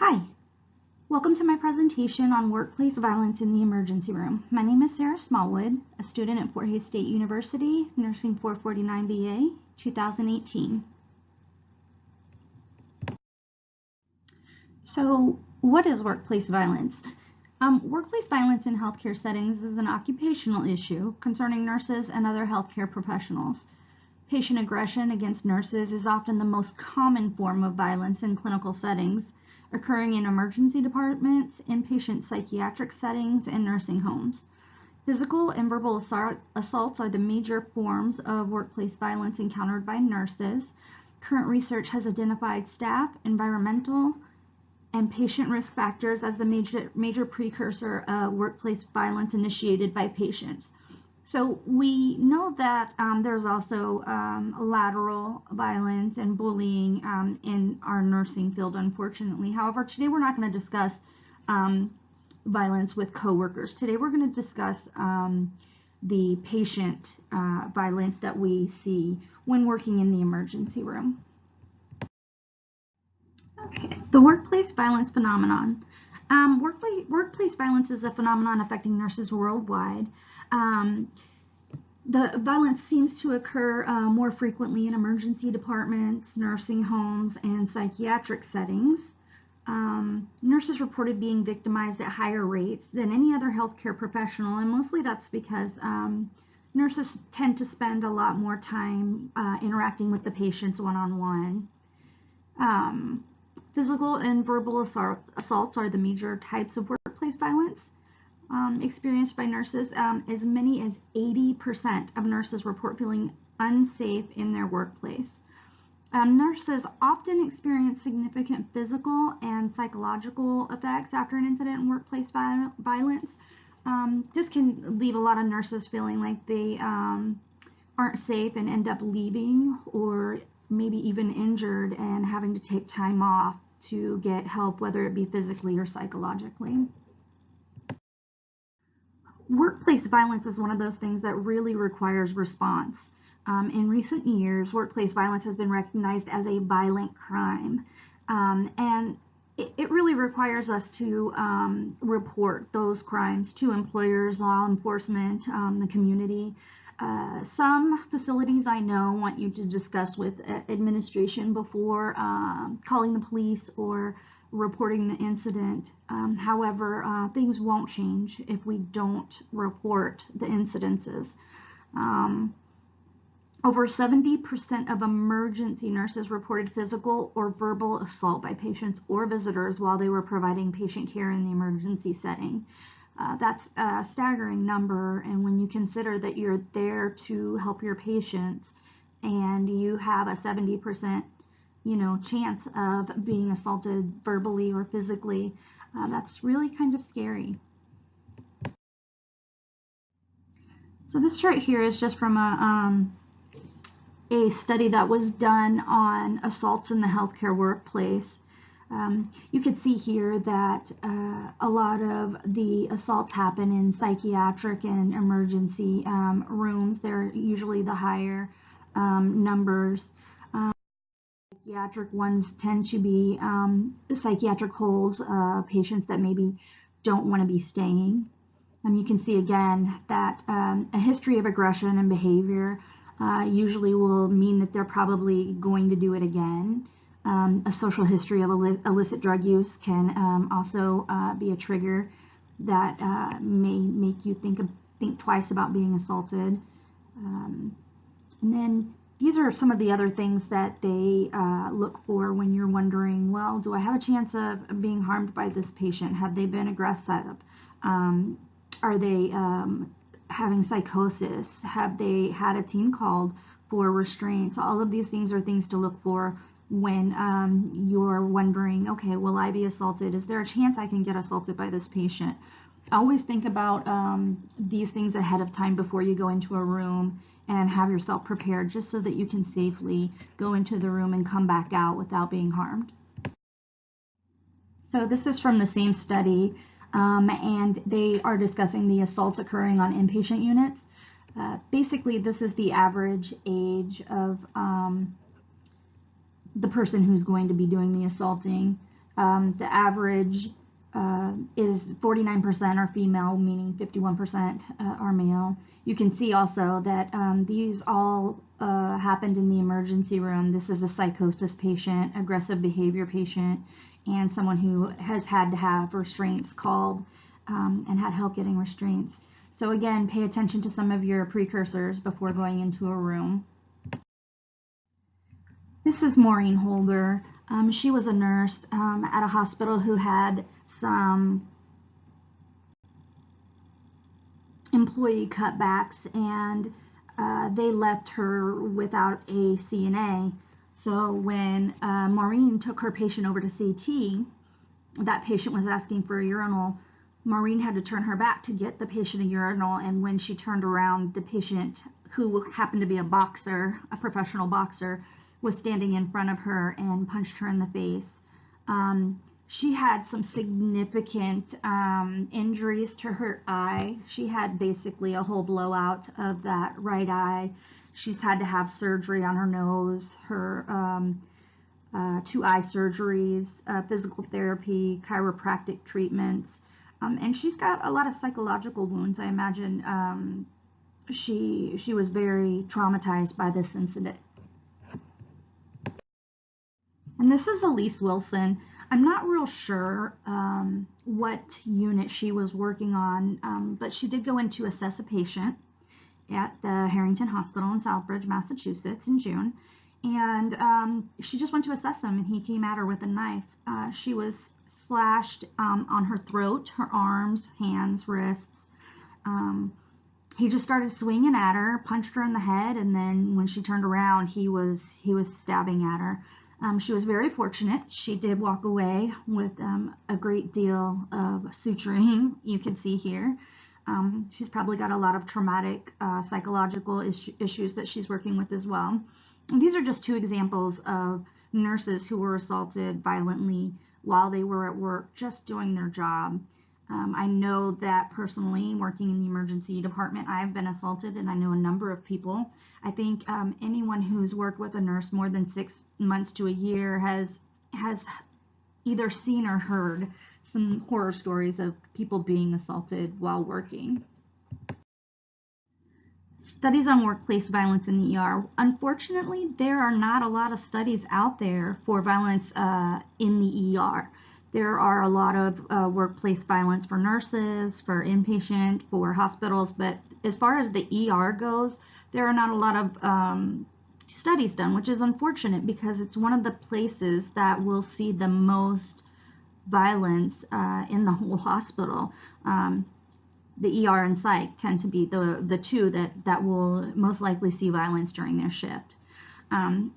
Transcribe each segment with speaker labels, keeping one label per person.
Speaker 1: Hi, welcome to my presentation on workplace violence in the emergency room. My name is Sarah Smallwood, a student at Fort Hays State University, Nursing 449 BA, 2018. So, what is workplace violence? Workplace violence in healthcare settings is an occupational issue concerning nurses and other healthcare professionals. Patient aggression against nurses is often the most common form of violence in clinical settings, occurring in emergency departments, inpatient psychiatric settings, and nursing homes. Physical and verbal assaults are the major forms of workplace violence encountered by nurses. Current research has identified staff, environmental, and patient risk factors as the major precursor of workplace violence initiated by patients. So we know that there's also lateral violence and bullying in our nursing field, unfortunately. However, today we're not going to discuss violence with coworkers. Today we're going to discuss the patient violence that we see when working in the emergency room. Okay, the workplace violence phenomenon. Workplace violence is a phenomenon affecting nurses worldwide. The violence seems to occur more frequently in emergency departments, nursing homes, and psychiatric settings. Nurses reported being victimized at higher rates than any other healthcare professional, and mostly that's because nurses tend to spend a lot more time interacting with the patients one-on-one. Physical and verbal assaults are the major types of workplace violence experienced by nurses. As many as 80% of nurses report feeling unsafe in their workplace. Nurses often experience significant physical and psychological effects after an incident in workplace violence. This can leave a lot of nurses feeling like they aren't safe and end up leaving, or maybe even injured and having to take time off to get help, whether it be physically or psychologically. Workplace violence is one of those things that really requires response. In recent years, workplace violence has been recognized as a violent crime, and it really requires us to report those crimes to employers, law enforcement, the community. Some facilities I know want you to discuss with administration before calling the police or reporting the incident. However, things won't change if we don't report the incidences. Over 70% of emergency nurses reported physical or verbal assault by patients or visitors while they were providing patient care in the emergency setting. That's a staggering number, and when you consider that you're there to help your patients and you have a 70% chance of being assaulted verbally or physically, that's really kind of scary. So this chart here is just from a study that was done on assaults in the healthcare workplace. You could see here that a lot of the assaults happen in psychiatric and emergency rooms. They're usually the higher numbers. Psychiatric ones tend to be psychiatric holds, patients that maybe don't want to be staying. You can see again that a history of aggression and behavior usually will mean that they're probably going to do it again. A social history of illicit drug use can also be a trigger that may make you think twice about being assaulted. And then these are some of the other things that they look for when you're wondering, well, do I have a chance of being harmed by this patient? Have they been aggressive? Are they having psychosis? Have they had a team called for restraints? All of these things are things to look for when you're wondering, okay, will I be assaulted? Is there a chance I can get assaulted by this patient? Always think about these things ahead of time before you go into a room, and have yourself prepared just so that you can safely go into the room and come back out without being harmed. So this is from the same study, and they are discussing the assaults occurring on inpatient units. Basically, this is the average age of the person who's going to be doing the assaulting. The average is 49% are female, meaning 51% are male. You can see also that these all happened in the emergency room. This is a psychosis patient, aggressive behavior patient, and someone who has had to have restraints called and had help getting restraints. So again, pay attention to some of your precursors before going into a room. This is Maureen Holder. She was a nurse at a hospital who had some employee cutbacks, and they left her without a CNA. So when Maureen took her patient over to CT, that patient was asking for a urinal. Maureen had to turn her back to get the patient a urinal, and when she turned around, the patient, who happened to be a boxer, a professional boxer, was standing in front of her and punched her in the face. She had some significant injuries to her eye. She had basically a whole blowout of that right eye. She's had to have surgery on her nose, her 2 eye surgeries, physical therapy, chiropractic treatments, and she's got a lot of psychological wounds. I imagine she was very traumatized by this incident. And this is Elise Wilson. I'm not real sure what unit she was working on, but she did go in to assess a patient at the Harrington Hospital in Southbridge, Massachusetts in June. And she just went to assess him, and he came at her with a knife. She was slashed on her throat, her arms, hands, wrists. He just started swinging at her, punched her in the head, and then when she turned around, he was stabbing at her. She was very fortunate. She did walk away with a great deal of suturing, you can see here. She's probably got a lot of traumatic psychological issues that she's working with as well. And these are just 2 examples of nurses who were assaulted violently while they were at work, just doing their job. I know that personally, working in the emergency department, I've been assaulted, and I know a number of people. I think anyone who's worked with a nurse more than 6 months to a year has either seen or heard some horror stories of people being assaulted while working. Studies on workplace violence in the ER. Unfortunately, there are not a lot of studies out there for violence in the ER. There are a lot of workplace violence for nurses, for inpatient, for hospitals, but as far as the ER goes, there are not a lot of studies done, which is unfortunate because it's one of the places that will see the most violence in the whole hospital. The ER and psych tend to be the 2 that will most likely see violence during their shift.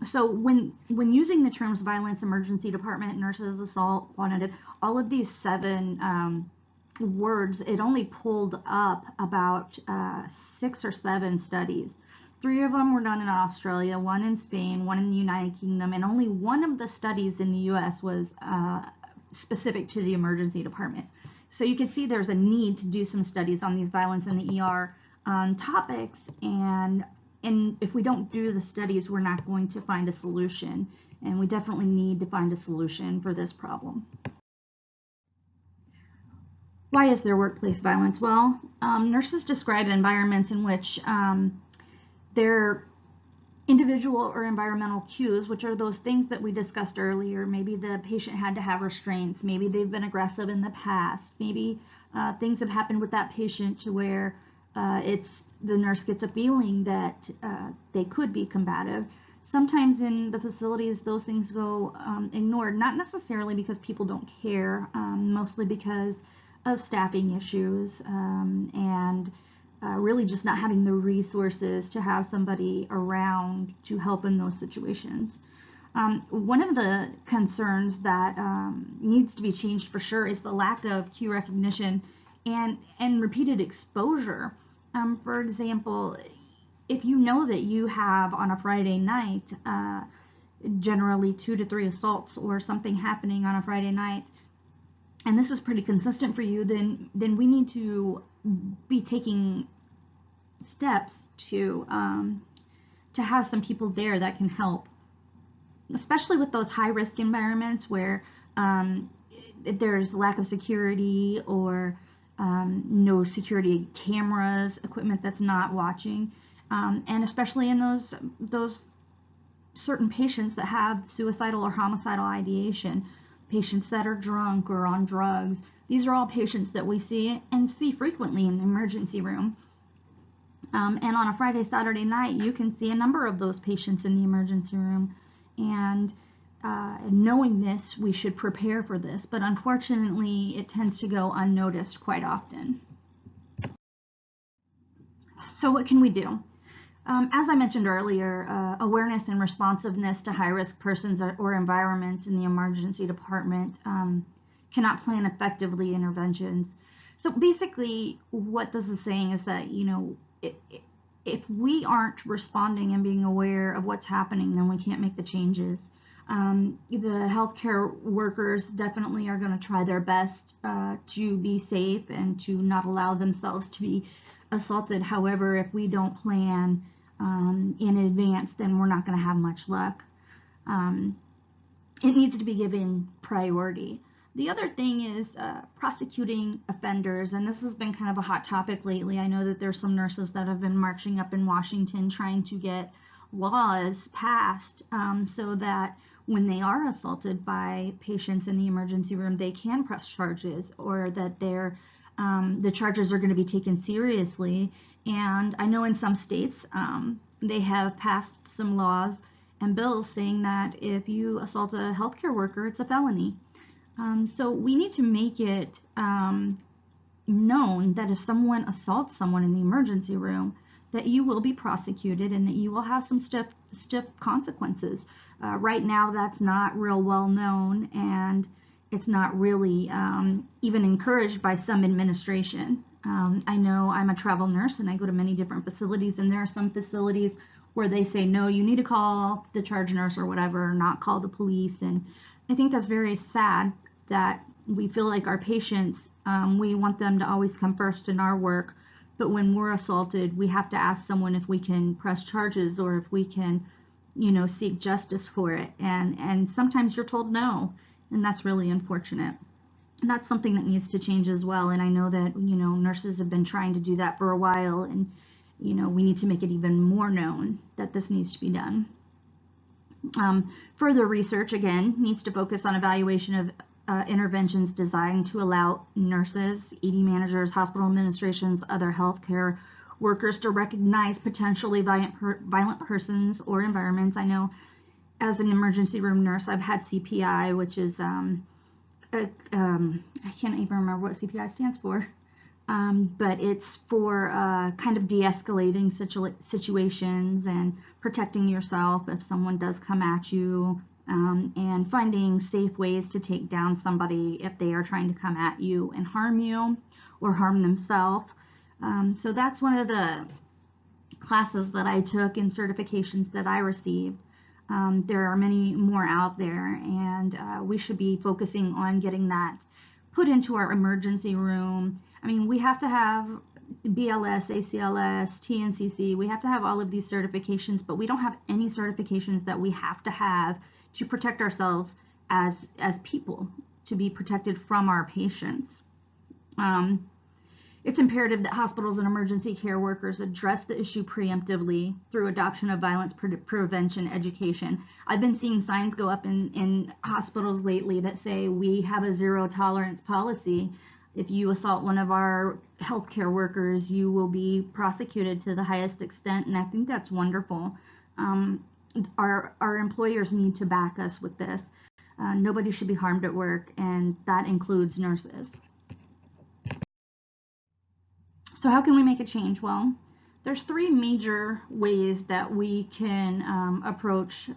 Speaker 1: So when using the terms violence, emergency department, nurses, assault, quantitative, all of these 7 words, it only pulled up about 6 or 7 studies. 3 of them were done in Australia, 1 in Spain, 1 in the United Kingdom, and only 1 of the studies in the US was specific to the emergency department. So you can see there's a need to do some studies on these violence in the ER topics, and if we don't do the studies, we're not going to find a solution, and we definitely need to find a solution for this problem. Why is there workplace violence? Well, nurses describe environments in which their individual or environmental cues, which are those things that we discussed earlier. Maybe the patient had to have restraints, maybe they've been aggressive in the past, maybe things have happened with that patient to where the nurse gets a feeling that they could be combative. Sometimes in the facilities, those things go ignored, not necessarily because people don't care, mostly because of staffing issues and really just not having the resources to have somebody around to help in those situations. One of the concerns that needs to be changed for sure is the lack of cue recognition and repeated exposure. For example, if you know that you have on a Friday night generally 2 to 3 assaults or something happening on a Friday night, and this is pretty consistent for you, then we need to be taking steps to have some people there that can help, especially with those high-risk environments where there's lack of security or no security cameras, equipment that's not watching, and especially in those certain patients that have suicidal or homicidal ideation, patients that are drunk or on drugs. These are all patients that we see frequently in the emergency room. And on a Friday, Saturday night, you can see a number of those patients in the emergency room. And knowing this, we should prepare for this. But unfortunately, it tends to go unnoticed quite often. So what can we do? As I mentioned earlier, awareness and responsiveness to high-risk persons or environments in the emergency department cannot plan effectively interventions. So basically, what this is saying is that, if we aren't responding and being aware of what's happening, then we can't make the changes. The healthcare workers definitely are going to try their best to be safe and to not allow themselves to be assaulted. However, if we don't plan in advance, then we're not going to have much luck. It needs to be given priority. The other thing is prosecuting offenders, and this has been kind of a hot topic lately. I know that there's some nurses that have been marching up in Washington trying to get laws passed so that when they are assaulted by patients in the emergency room, they can press charges, or that the charges are going to be taken seriously. And I know in some states they have passed some laws and bills saying that if you assault a healthcare worker, it's a felony. So we need to make it known that if someone assaults someone in the emergency room, that you will be prosecuted and that you will have some stiff consequences. Right now, that's not real well known, and it's not really even encouraged by some administration. I know I'm a travel nurse and I go to many different facilities, and there are some facilities where they say, no, you need to call the charge nurse or whatever, not call the police. And I think that's very sad that we feel like our patients, we want them to always come first in our work, but when we're assaulted, we have to ask someone if we can press charges or if we can, seek justice for it. And sometimes you're told no, and that's really unfortunate. And that's something that needs to change as well. And I know that, nurses have been trying to do that for a while, and, we need to make it even more known that this needs to be done. Further research, again, needs to focus on evaluation of interventions designed to allow nurses, ED managers, hospital administrations, other healthcare workers to recognize potentially violent persons or environments. I know as an emergency room nurse, I've had CPI, which is, I can't even remember what CPI stands for, but it's for kind of de-escalating situations and protecting yourself if someone does come at you, and finding safe ways to take down somebody if they are trying to come at you and harm you or harm themselves. So that's one of the classes that I took and certifications that I received. There are many more out there, and we should be focusing on getting that put into our emergency room. I mean, we have to have BLS, ACLS, TNCC. We have to have all of these certifications, but we don't have any certifications that we have to protect ourselves as people, to be protected from our patients. It's imperative that hospitals and emergency care workers address the issue preemptively through adoption of violence prevention education. I've been seeing signs go up in hospitals lately that say we have a zero tolerance policy. If you assault one of our healthcare workers, you will be prosecuted to the highest extent, and I think that's wonderful. Our employers need to back us with this. Nobody should be harmed at work, and that includes nurses. So how can we make a change? Well, there's three major ways that we can approach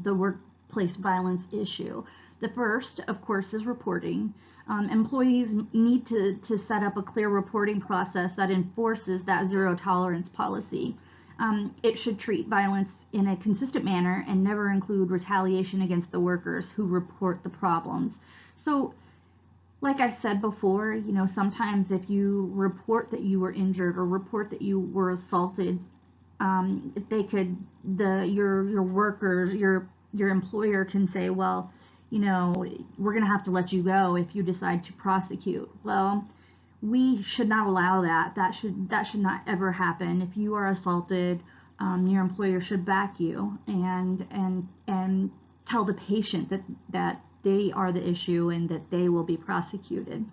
Speaker 1: the workplace violence issue. The first, of course, is reporting. Employees need to set up a clear reporting process that enforces that zero tolerance policy. It should treat violence in a consistent manner and never include retaliation against the workers who report the problems. So, like I said before, sometimes if you report that you were injured or report that you were assaulted, your workers, your employer can say, well, you know, we're going to have to let you go if you decide to prosecute. Well, we should not allow that. That should not ever happen. If you are assaulted, your employer should back you and tell the patient that they are the issue and that they will be prosecuted.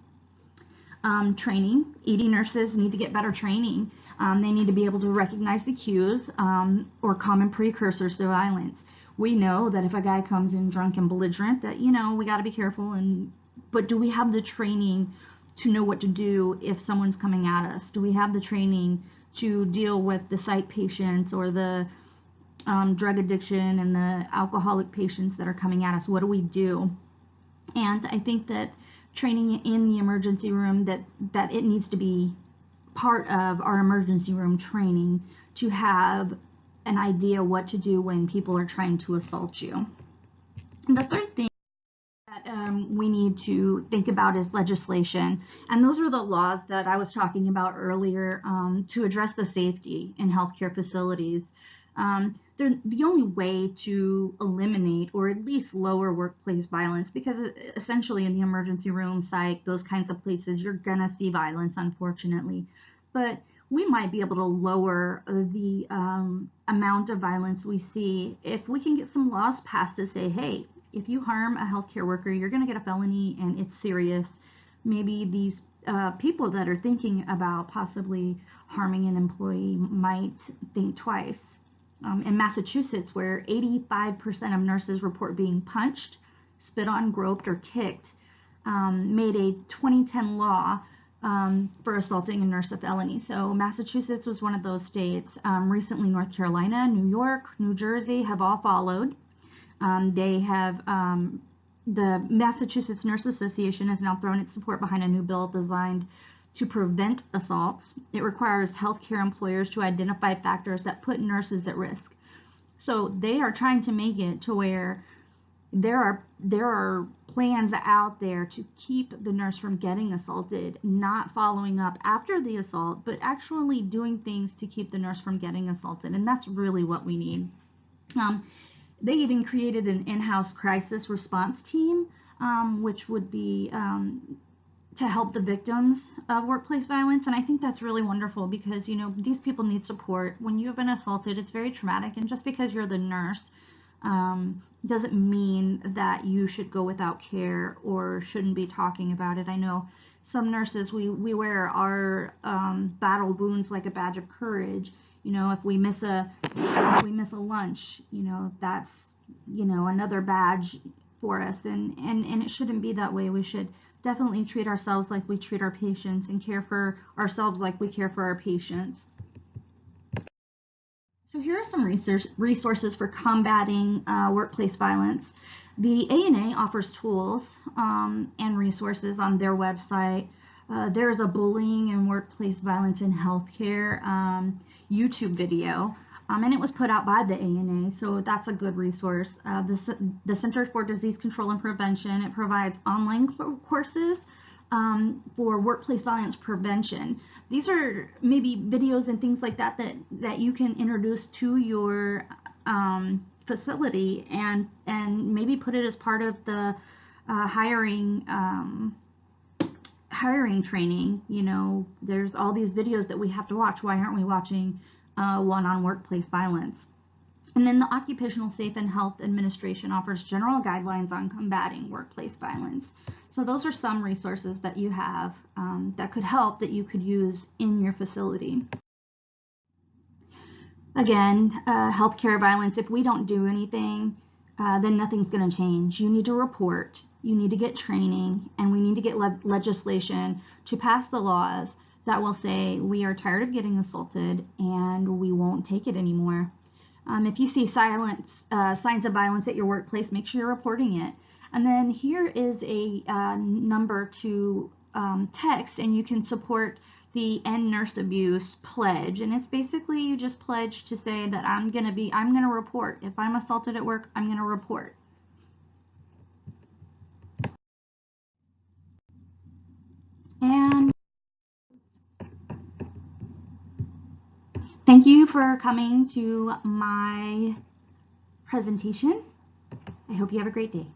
Speaker 1: Training. ED nurses need to get better training. They need to be able to recognize the cues or common precursors to violence. We know that if a guy comes in drunk and belligerent, that, you know, we got to be careful. But do we have the training to know what to do if someone's coming at us? Do we have the training to deal with the psych patients or the drug addiction and the alcoholic patients that are coming at us? What do we do? And I think that training in the emergency room, that it needs to be part of our emergency room training to have an idea what to do when people are trying to assault you. And the third thing that we need to think about is legislation. And those are the laws that I was talking about earlier to address the safety in healthcare facilities. They're the only way to eliminate or at least lower workplace violence, because essentially in the emergency room, psych, those kinds of places, you're gonna see violence, unfortunately. But we might be able to lower the amount of violence we see if we can get some laws passed to say, hey, if you harm a healthcare worker, you're gonna get a felony and it's serious. Maybe these people that are thinking about possibly harming an employee might think twice. In Massachusetts, where 85% of nurses report being punched, spit on, groped, or kicked, made a 2010 law for assaulting a nurse a felony. So Massachusetts was one of those states. Recently, North Carolina, New York, New Jersey have all followed. They have, the Massachusetts Nurse Association has now thrown its support behind a new bill designed to prevent assaults. It requires healthcare employers to identify factors that put nurses at risk. So they are trying to make it to where there are plans out there to keep the nurse from getting assaulted, not following up after the assault, but actually doing things to keep the nurse from getting assaulted. And that's really what we need. They even created an in-house crisis response team, which would be to help the victims of workplace violence. And I think that's really wonderful because, you know, these people need support. When you've been assaulted, it's very traumatic. And just because you're the nurse doesn't mean that you should go without care or shouldn't be talking about it. I know some nurses, we wear our battle wounds like a badge of courage. You know, if we miss a lunch, you know, that's, you know, another badge for us. And it shouldn't be that way. We should definitely treat ourselves like we treat our patients and care for ourselves like we care for our patients. So here are some resources for combating workplace violence. The ANA offers tools and resources on their website. There's a bullying and workplace violence in healthcare YouTube video, and it was put out by the ANA, so that's a good resource. The Center for Disease Control and Prevention, it provides online courses for workplace violence prevention. These are maybe videos and things like that that you can introduce to your facility and maybe put it as part of the hiring training. You know, there's all these videos that we have to watch. Why aren't we watching one on workplace violence? And then the Occupational Safe and Health Administration offers general guidelines on combating workplace violence. So those are some resources that you have that could help, that you could use in your facility. Again, healthcare violence, if we don't do anything, then nothing's going to change. You need to report, you need to get training, and we need to get legislation to pass the laws that will say we are tired of getting assaulted and we won't take it anymore. If you see signs of violence at your workplace, make sure you're reporting it. And then here is a number to text, and you can support the End Nurse Abuse pledge. And it's basically you just pledge to say that I'm gonna report. If I'm assaulted at work, I'm gonna report. And thank you for coming to my presentation. I hope you have a great day.